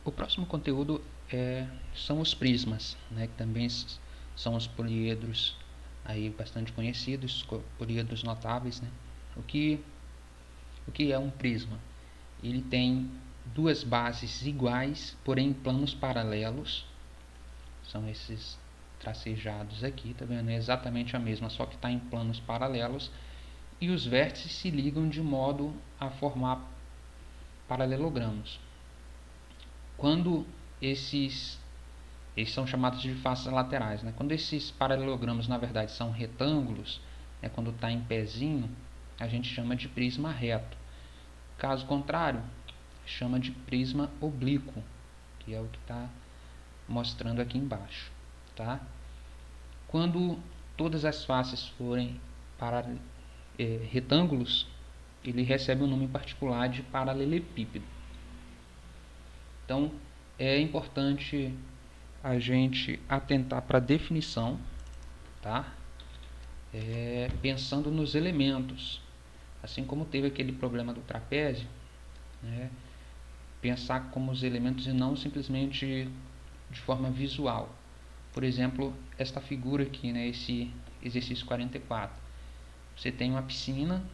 O próximo conteúdo são os prismas, né, que também são os poliedros aí bastante conhecidos, poliedros notáveis, né? O que é um prisma? Ele tem duas bases iguais, porém em planos paralelos. São esses tracejados aqui, tá vendo? É exatamente a mesma, só que está em planos paralelos. E os vértices se ligam de modo a formar paralelogramos. Quando eles são chamados de faces laterais, né? Quando esses paralelogramas na verdade são retângulos, né? Quando está em pezinho, a gente chama de prisma reto. Caso contrário, chama de prisma oblíquo, que é o que está mostrando aqui embaixo, tá? Quando todas as faces forem retângulos, ele recebe um nome particular de paralelepípedo. Então, é importante a gente atentar para a definição, tá? Pensando nos elementos, assim como teve aquele problema do trapézio, né? Pensar como os elementos e não simplesmente de forma visual. Por exemplo, esta figura aqui, né? Esse exercício 44. Você tem uma piscina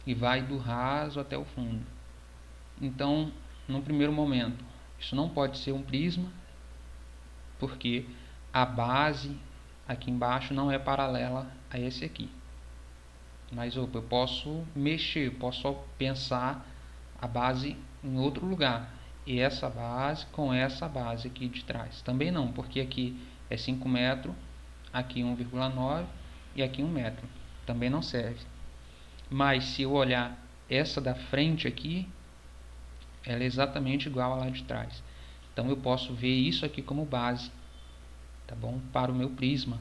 e vai do raso até o fundo. Então, num primeiro momento, isso não pode ser um prisma, porque a base aqui embaixo não é paralela a esse aqui. Mas eu posso mexer, posso pensar a base em outro lugar. E essa base com essa base aqui de trás. Também não, porque aqui é 5 metros, aqui 1,9 e aqui 1 metro. Também não serve. Mas se eu olhar essa da frente aqui, ela é exatamente igual a lá de trás. Então eu posso ver isso aqui como base, tá bom? Para o meu prisma.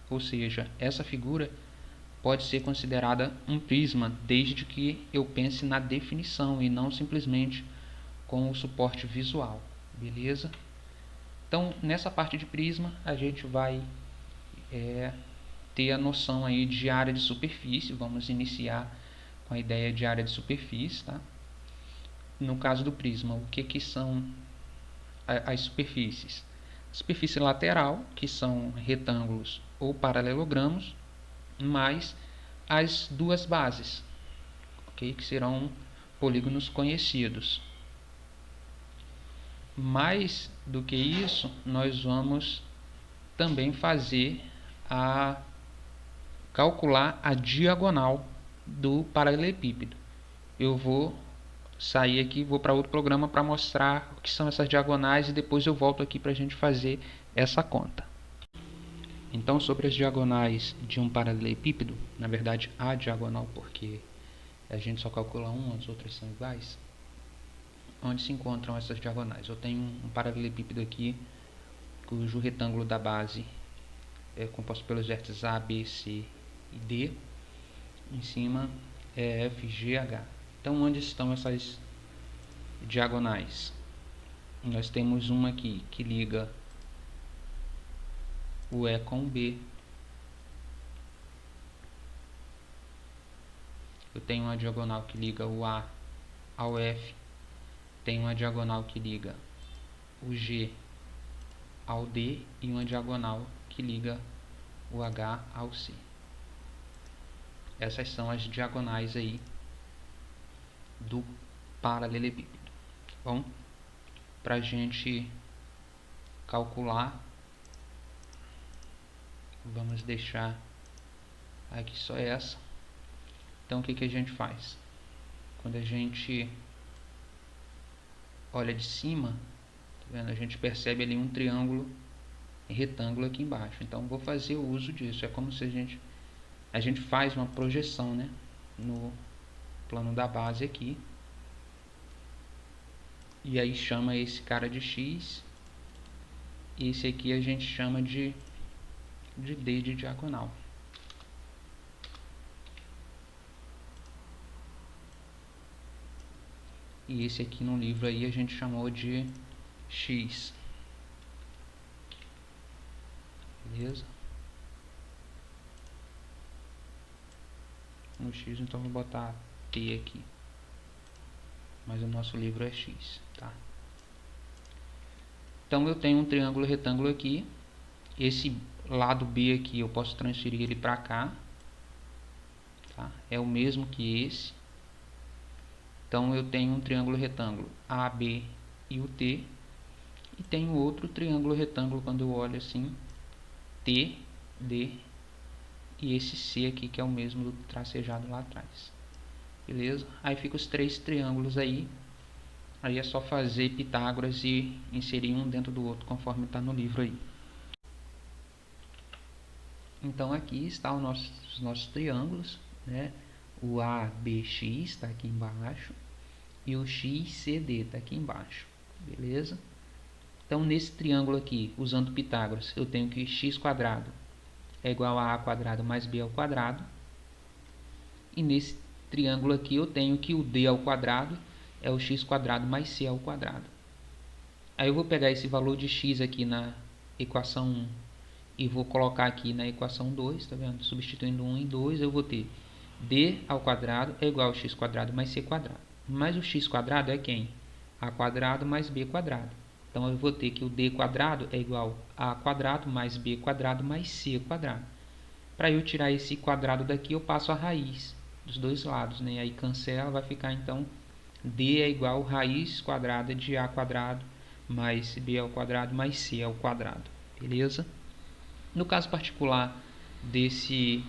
Ou seja, essa figura pode ser considerada um prisma desde que eu pense na definição e não simplesmente com o suporte visual, beleza? Então, nessa parte de prisma, a gente vai ter a noção aí de área de superfície. Vamos iniciar com a ideia de área de superfície, tá? No caso do prisma, o que são as superfícies? Superfície lateral, que são retângulos ou paralelogramos, mais as duas bases, okay? Que serão polígonos conhecidos. Mais do que isso, nós vamos também calcular a diagonal do paralelepípedo. Eu vou sair aqui, vou para outro programa para mostrar o que são essas diagonais e depois eu volto aqui para a gente fazer essa conta. Então, sobre as diagonais de um paralelepípedo, na verdade a diagonal, porque a gente só calcula uma, as outras são iguais. Onde se encontram essas diagonais? Eu tenho um paralelepípedo aqui, cujo retângulo da base é composto pelos vértices A, B, C e D. Em cima é F, G, H. Então, onde estão essas diagonais? Nós temos uma aqui que liga o E com o B. Eu tenho uma diagonal que liga o A ao F. Tenho uma diagonal que liga o G ao D e uma diagonal que liga o H ao C. Essas são as diagonais aí do paralelepípedo. Bom, para a gente calcular, vamos deixar aqui só essa. Então, o que a gente faz? Quando a gente olha de cima, tá vendo? A gente percebe ali um triângulo retângulo aqui embaixo. Então, vou fazer o uso disso. É como se a gente faz uma projeção, né, no plano da base aqui. E aí chama esse cara de X. E esse aqui a gente chama de D de diagonal. E esse aqui no livro aí a gente chamou de X. Beleza? No X então vou botar T aqui. mas o nosso livro é X, tá? Então eu tenho um triângulo retângulo aqui, esse lado B aqui eu posso transferir ele para cá, tá? É o mesmo que esse. Então eu tenho um triângulo retângulo AB e o T, e tenho outro triângulo retângulo quando eu olho assim, T, D, e esse C aqui que é o mesmo do tracejado lá atrás. Beleza? Aí fica os três triângulos aí. Aí é só fazer Pitágoras e inserir um dentro do outro conforme está no livro aí. Então aqui está os nossos triângulos, né? O ABX está aqui embaixo e o XCD está aqui embaixo, beleza? Então nesse triângulo aqui, usando Pitágoras, eu tenho que x² é igual a quadrado mais b ao quadrado. E nesse triângulo aqui eu tenho que o d ao quadrado é o x² mais c ao quadrado. Aí eu vou pegar esse valor de x aqui na equação 1 e vou colocar aqui na equação 2, tá vendo? Substituindo 1 em 2, eu vou ter d ao quadrado é igual a x² mais c². Mas o x² é quem? A² mais b². Então eu vou ter que o d² é igual a quadrado mais b² mais c². Para eu tirar esse quadrado daqui, eu passo a raiz dos dois lados, né? Aí cancela, vai ficar então d é igual a raiz quadrada de a² mais b ao quadrado mais c ao quadrado. Beleza? No caso particular desse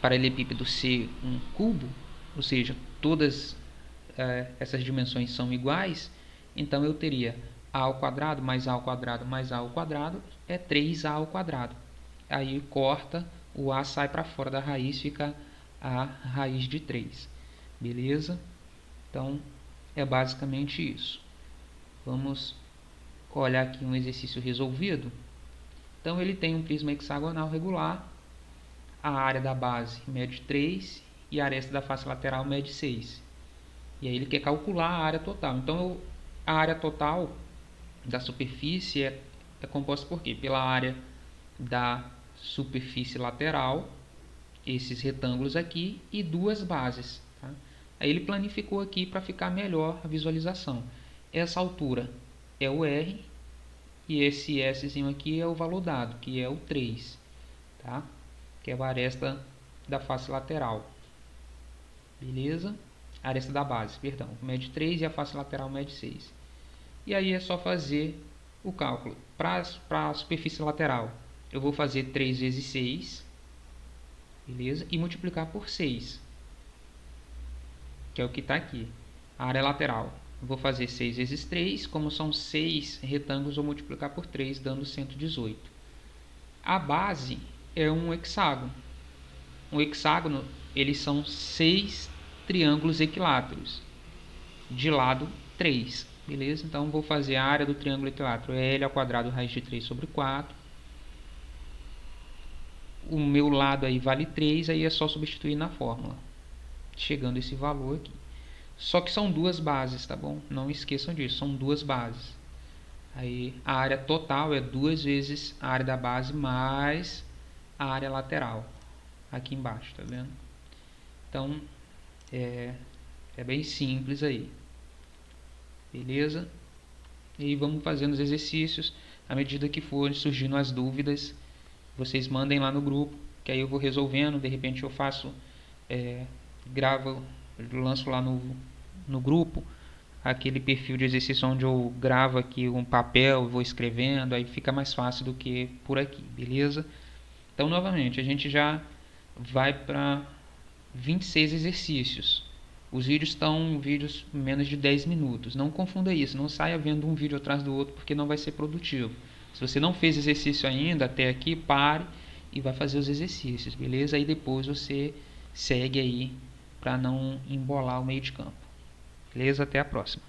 paralelepípedo ser um cubo, ou seja, todas essas dimensões são iguais, então eu teria a ao quadrado mais a ao quadrado mais a ao quadrado é 3a ao quadrado. Aí corta, o a sai para fora da raiz, fica a raiz de 3. Beleza? Então é basicamente isso. Vamos olhar aqui um exercício resolvido. Então ele tem um prisma hexagonal regular, a área da base mede 3 e a aresta da face lateral mede 6. E aí ele quer calcular a área total. Então a área total da superfície é composta por quê? Pela área da superfície lateral, esses retângulos aqui, e duas bases. Tá? Aí ele planificou aqui para ficar melhor a visualização. Essa altura é o R e esse S aqui é o valor dado, que é o 3. Tá? Que é a aresta da face lateral. Beleza? A aresta da base, perdão. Mede 3 e a face lateral mede 6. E aí é só fazer o cálculo. Para a superfície lateral, eu vou fazer 3 vezes 6. Beleza? E multiplicar por 6. Que é o que está aqui. A área lateral. Eu vou fazer 6 vezes 3. Como são 6 retângulos, vou multiplicar por 3, dando 118. A base é um hexágono. Um hexágono, eles são 6 triângulos equiláteros. De lado 3. Beleza? Então vou fazer a área do triângulo equilátero é L ao quadrado raiz de 3 sobre 4. O meu lado aí vale 3, aí é só substituir na fórmula. Chegando esse valor aqui. Só que são duas bases, tá bom? Não esqueçam disso, são duas bases. Aí a área total é 2 vezes a área da base mais a área lateral. Aqui embaixo, tá vendo? Então, é bem simples aí. Beleza? E vamos fazendo os exercícios. À medida que forem surgindo as dúvidas, vocês mandem lá no grupo, que aí eu vou resolvendo. De repente eu faço, gravo, lanço lá no grupo aquele perfil de exercício onde eu gravo aqui um papel e vou escrevendo, aí fica mais fácil do que por aqui, beleza? Então, novamente, a gente já vai para 26 exercícios. Os vídeos estão menos de 10 minutos. Não confunda isso, não saia vendo um vídeo atrás do outro, porque não vai ser produtivo. Se você não fez exercício ainda até aqui, pare e vai fazer os exercícios, beleza? Aí depois você segue aí para não embolar o meio de campo. Beleza? Até a próxima.